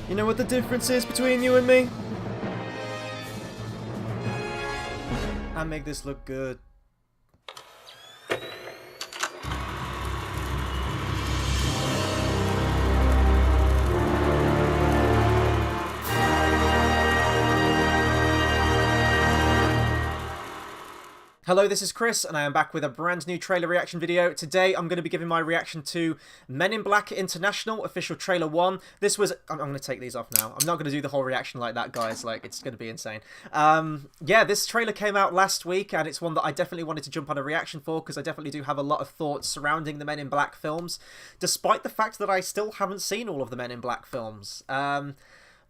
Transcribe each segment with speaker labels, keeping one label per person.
Speaker 1: You know what the difference is between you and me? I make this look good. Hello, this is Chris, and I am back with a brand new trailer reaction video. Today, I'm going to be giving my reaction to Men in Black International, official trailer 1. This was... I'm going to take these off now. I'm not going to do the whole reaction like that, guys. Like, it's going to be insane. Yeah, this trailer came out last week, and it's one that I definitely wanted to jump on a reaction for, because I definitely do have a lot of thoughts surrounding the Men in Black films, despite the fact that I still haven't seen all of the Men in Black films.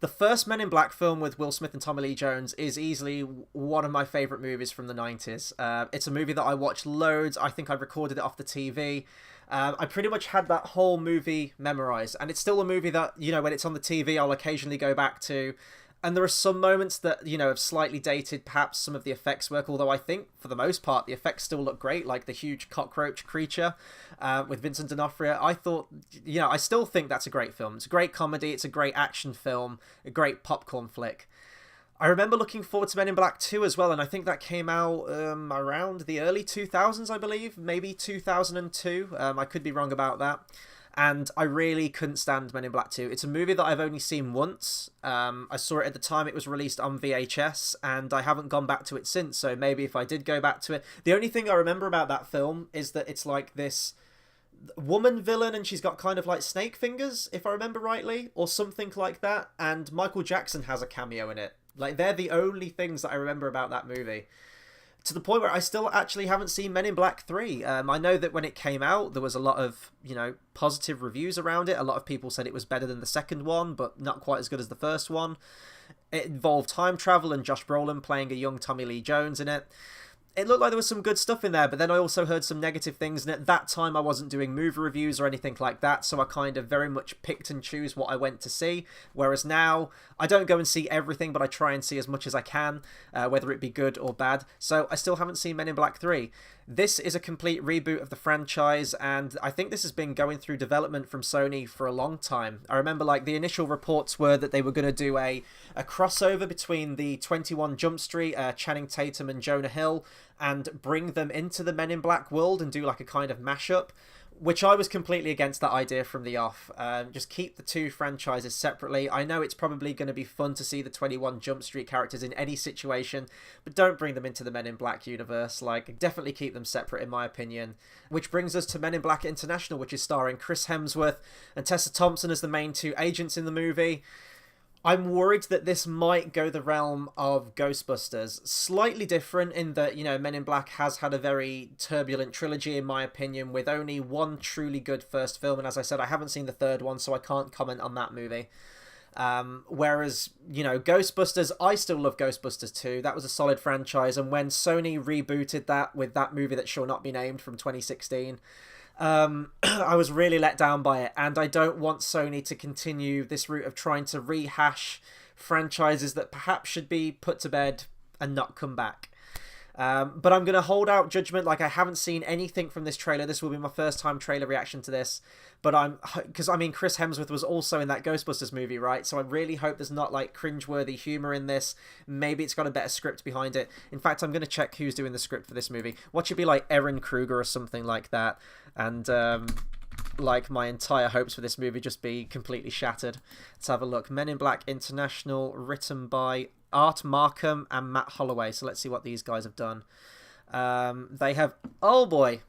Speaker 1: The first Men in Black film with Will Smith and Tommy Lee Jones is easily one of my favourite movies from the 90s. It's a movie that I watched loads. I think I recorded it off the TV. I pretty much had that whole movie memorised. And it's still a movie that, you know, when it's on the TV, I'll occasionally go back to. And there are some moments that, you know, have slightly dated perhaps some of the effects work, although I think, for the most part, the effects still look great, like the huge cockroach creature with Vincent D'Onofrio. I thought, you know, I still think that's a great film. It's a great comedy, it's a great action film, a great popcorn flick. I remember looking forward to Men in Black 2 as well, and I think that came out around the early 2000s, I believe, maybe 2002. I could be wrong about that. And I really couldn't stand Men in Black 2. It's a movie that I've only seen once. I saw it at the time it was released on VHS, and I haven't gone back to it since, so maybe if I did go back to it... The only thing I remember about that film is that it's like this woman villain, and she's got kind of like snake fingers, if I remember rightly, or something like that, and Michael Jackson has a cameo in it. Like, they're the only things that I remember about that movie. To the point where I still actually haven't seen Men in Black 3. I know that when it came out, there was a lot of, you know, positive reviews around it. A lot of people said it was better than the second one, but not quite as good as the first one. It involved time travel and Josh Brolin playing a young Tommy Lee Jones in it. It looked like there was some good stuff in there, but then I also heard some negative things, and at that time I wasn't doing movie reviews or anything like that, so I kind of very much picked and choose what I went to see, whereas now I don't go and see everything, but I try and see as much as I can, whether it be good or bad, so I still haven't seen Men in Black 3. This is a complete reboot of the franchise, and I think this has been going through development from Sony for a long time. I remember, like, the initial reports were that they were going to do a crossover between the 21 Jump Street, Channing Tatum and Jonah Hill, and bring them into the Men in Black world and do like a kind of mashup, which I was completely against that idea from the off. Just keep the two franchises separately. I know it's probably going to be fun to see the 21 Jump Street characters in any situation, but don't bring them into the Men in Black universe. Like, definitely keep them separate, in my opinion. Which brings us to Men in Black International, which is starring Chris Hemsworth and Tessa Thompson as the main two agents in the movie. I'm worried that this might go the realm of Ghostbusters. Slightly different in that, you know, Men in Black has had a very turbulent trilogy, in my opinion, with only one truly good first film. And as I said, I haven't seen the third one, so I can't comment on that movie. Whereas, you know, Ghostbusters, I still love Ghostbusters 2. That was a solid franchise. And when Sony rebooted that with that movie that shall not be named from 2016... I was really let down by it, and I don't want Sony to continue this route of trying to rehash franchises that perhaps should be put to bed and not come back. But I'm going to hold out judgment. Like, I haven't seen anything from this trailer. This will be my first time trailer reaction to this. But because, I mean, Chris Hemsworth was also in that Ghostbusters movie, right? So I really hope there's not, like, cringeworthy humour in this. Maybe it's got a better script behind it. In fact, I'm going to check who's doing the script for this movie. Watch it be, like, Erin Kruger or something like that. And, like, my entire hopes for this movie just be completely shattered. Let's have a look. Men in Black International, written by Art Markham and Matt Holloway. So let's see what these guys have done. They have... Oh, boy.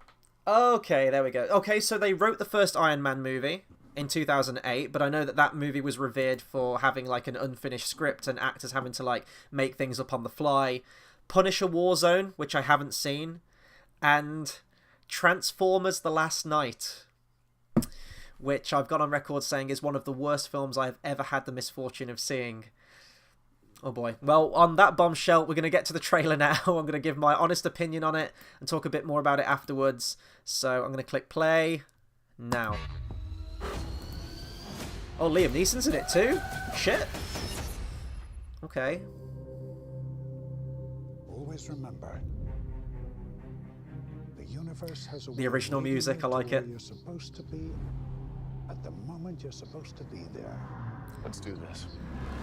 Speaker 1: Okay, there we go. Okay, so they wrote the first Iron Man movie in 2008, but I know that that movie was revered for having, like, an unfinished script and actors having to, like, make things up on the fly. Punisher Warzone, which I haven't seen, and Transformers The Last Night, which I've got on record saying is one of the worst films I've ever had the misfortune of seeing. Oh boy. Well, on that bombshell, we're going to get to the trailer now. I'm going to give my honest opinion on it and talk a bit more about it afterwards. So I'm going to click play now. Oh, Liam Neeson's in it too? Shit. Okay.
Speaker 2: Always remember, the universe has a
Speaker 1: The original music, I like it.
Speaker 2: You're supposed to be, at the moment you're supposed to be there.
Speaker 3: Let's do this.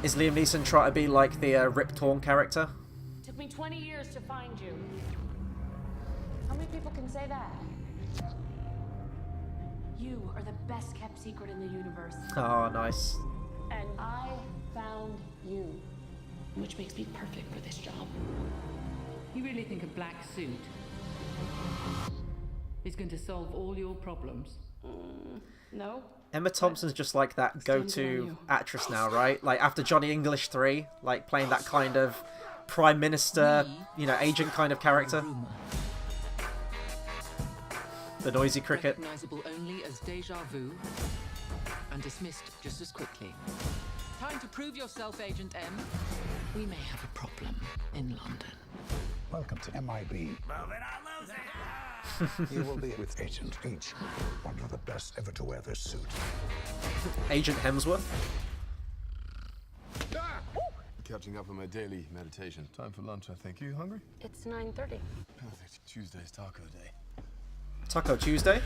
Speaker 1: Is Liam Neeson trying to be like the Rip Torn character?
Speaker 4: Took me 20 years to find you. How many people can say that? You are the best kept secret in the universe.
Speaker 1: Oh, nice.
Speaker 4: And I found you. Which makes me perfect for this job.
Speaker 5: You really think a black suit is going to solve all your problems?
Speaker 4: No.
Speaker 1: Emma Thompson's just like that go-to actress now, right? Like after Johnny English 3, like playing that kind of prime minister, you know, agent kind of character. The noisy cricket.
Speaker 5: Recognizable only as deja vu and dismissed just as quickly. Time to prove yourself, Agent M. We may have a problem in London.
Speaker 2: Welcome to MIB. You will be with Agent H, one of the best ever to wear this suit.
Speaker 1: Agent Hemsworth.
Speaker 3: Catching up on my daily meditation. Time for lunch, I think. You hungry?
Speaker 4: It's 9:30.
Speaker 3: Perfect. Tuesday's taco day.
Speaker 1: Taco Tuesday.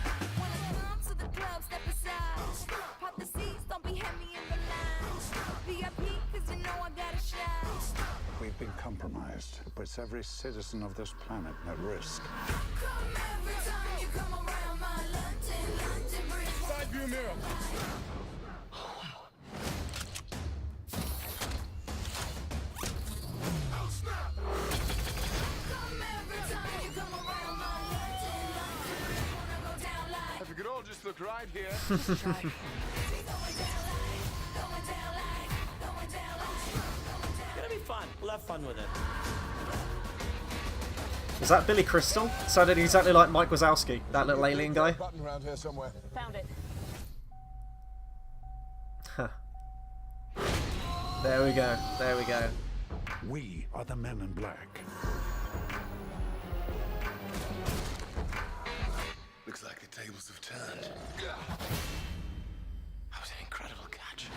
Speaker 2: We've been compromised. It puts every citizen of this planet at risk.
Speaker 3: Side view mirror. If we could all just look right here.
Speaker 4: Just try.
Speaker 6: It's gonna be fun. We'll have fun with it.
Speaker 1: Was that Billy Crystal? Sounded exactly like Mike Wazowski, that little alien guy.
Speaker 3: Button around here somewhere.
Speaker 4: Found it.
Speaker 1: Huh. There we go. There we go.
Speaker 2: We are the men in black.
Speaker 3: Looks like the tables have turned. That was an incredible catch.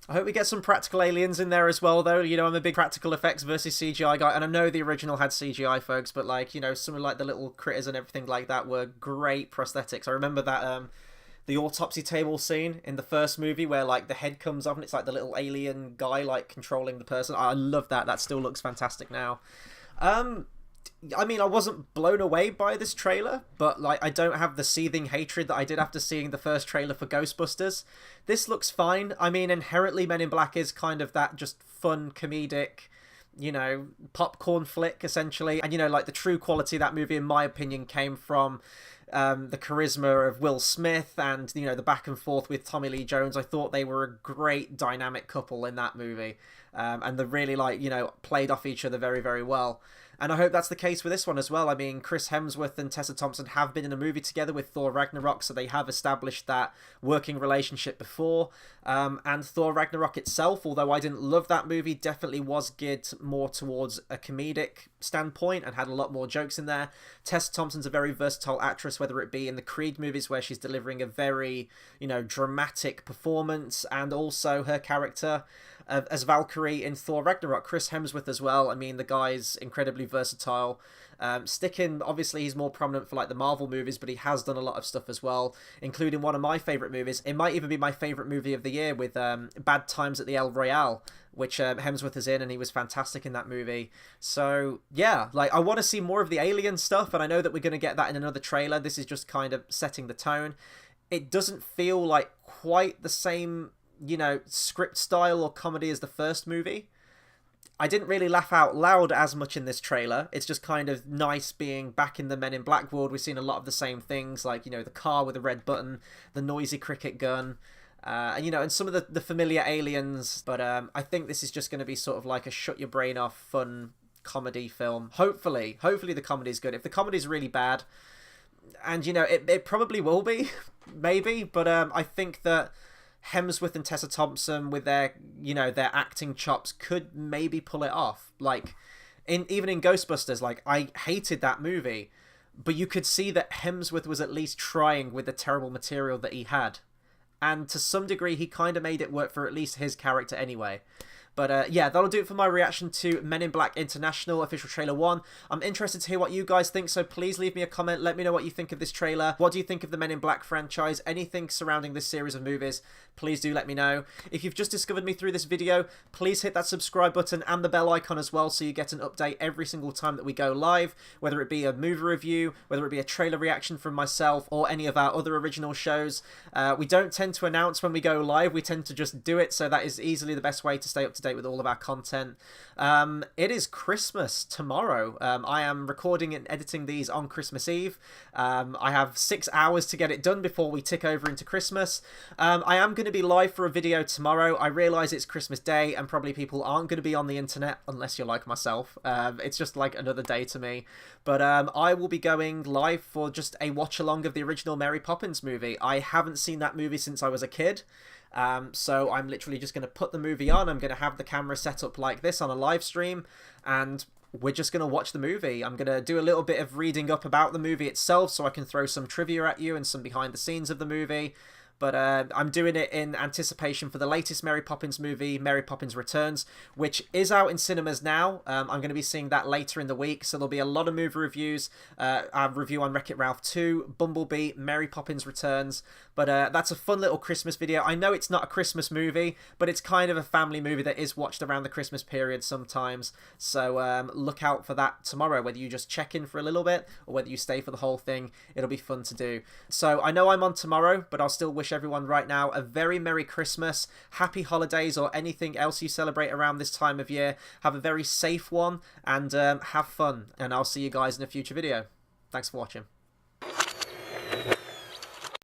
Speaker 1: I hope we get some practical aliens in there as well, though. You know, I'm a big practical effects versus CGI guy, and I know the original had CGI, folks, but, like, you know, some of, like, the little critters and everything like that were great prosthetics. I remember that, the autopsy table scene in the first movie where, like, the head comes off and it's, like, the little alien guy, like, controlling the person. I love that. That still looks fantastic now. I mean, I wasn't blown away by this trailer, but, like, I don't have the seething hatred that I did after seeing the first trailer for Ghostbusters. This looks fine. I mean, inherently Men in Black is kind of that just fun, comedic, you know, popcorn flick, essentially. And, you know, like, the true quality of that movie, in my opinion, came from the charisma of Will Smith and, you know, the back and forth with Tommy Lee Jones. I thought they were a great dynamic couple in that movie. And they really, like, you know, played off each other very, very well. And I hope that's the case with this one as well. I mean, Chris Hemsworth and Tessa Thompson have been in a movie together with Thor Ragnarok, so they have established that working relationship before. And Thor Ragnarok itself, although I didn't love that movie, definitely was geared more towards a comedic standpoint and had a lot more jokes in there. Tessa Thompson's a very versatile actress, whether it be in the Creed movies where she's delivering a very, you know, dramatic performance, and also her character as Valkyrie in Thor Ragnarok. Chris Hemsworth as well. I mean, the guy's incredibly versatile. Sticking, obviously, he's more prominent for, like, the Marvel movies, but he has done a lot of stuff as well, including one of my favourite movies. It might even be my favourite movie of the year, with Bad Times at the El Royale, which Hemsworth is in, and he was fantastic in that movie. So, yeah, like, I want to see more of the alien stuff, and I know that we're going to get that in another trailer. This is just kind of setting the tone. It doesn't feel like quite the same, you know, script style or comedy as the first movie. I didn't really laugh out loud as much in this trailer. It's just kind of nice being back in the Men in Black world. We've seen a lot of the same things, like, you know, the car with the red button, the noisy cricket gun, and, you know, and some of the familiar aliens. But I think this is just going to be sort of like a shut your brain off fun comedy film. Hopefully the comedy's good. If the comedy's really bad, and, you know, it probably will be, maybe, but I think that Hemsworth and Tessa Thompson with their, you know, their acting chops could maybe pull it off. Like, even in Ghostbusters, like, I hated that movie, but you could see that Hemsworth was at least trying with the terrible material that he had. And to some degree, he kind of made it work for at least his character anyway. But yeah, that'll do it for my reaction to Men in Black International official trailer 1. I'm interested to hear what you guys think, so please leave me a comment. Let me know what you think of this trailer. What do you think of the Men in Black franchise? Anything surrounding this series of movies, please do let me know. If you've just discovered me through this video, please hit that subscribe button and the bell icon as well so you get an update every single time that we go live, whether it be a movie review, whether it be a trailer reaction from myself or any of our other original shows. We don't tend to announce when we go live, we tend to just do it, so that is easily the best way to stay up to date with all of our content. It is Christmas tomorrow. I am recording and editing these on Christmas Eve. I have 6 hours to get it done before we tick over into Christmas. I am going to be live for a video tomorrow. I realise it's Christmas Day and probably people aren't going to be on the internet unless you're like myself. It's just like another day to me. But I will be going live for just a watch along of the original Mary Poppins movie. I haven't seen that movie since I was a kid. So I'm literally just going to put the movie on. I'm going to have the camera set up like this on a live stream, and we're just going to watch the movie. I'm going to do a little bit of reading up about the movie itself so I can throw some trivia at you and some behind the scenes of the movie. But I'm doing it in anticipation for the latest Mary Poppins movie, Mary Poppins Returns, which is out in cinemas now. I'm going to be seeing that later in the week, so there'll be a lot of movie reviews. A review on Wreck-It Ralph 2, Bumblebee, Mary Poppins Returns. But that's a fun little Christmas video. I know it's not a Christmas movie, but it's kind of a family movie that is watched around the Christmas period sometimes. So look out for that tomorrow, whether you just check in for a little bit or whether you stay for the whole thing. It'll be fun to do. So I know I'm on tomorrow, but I'll still wish everyone right now a very Merry Christmas, Happy Holidays, or anything else you celebrate around this time of year. Have a very safe one and have fun, and I'll see you guys in a future video. Thanks for watching.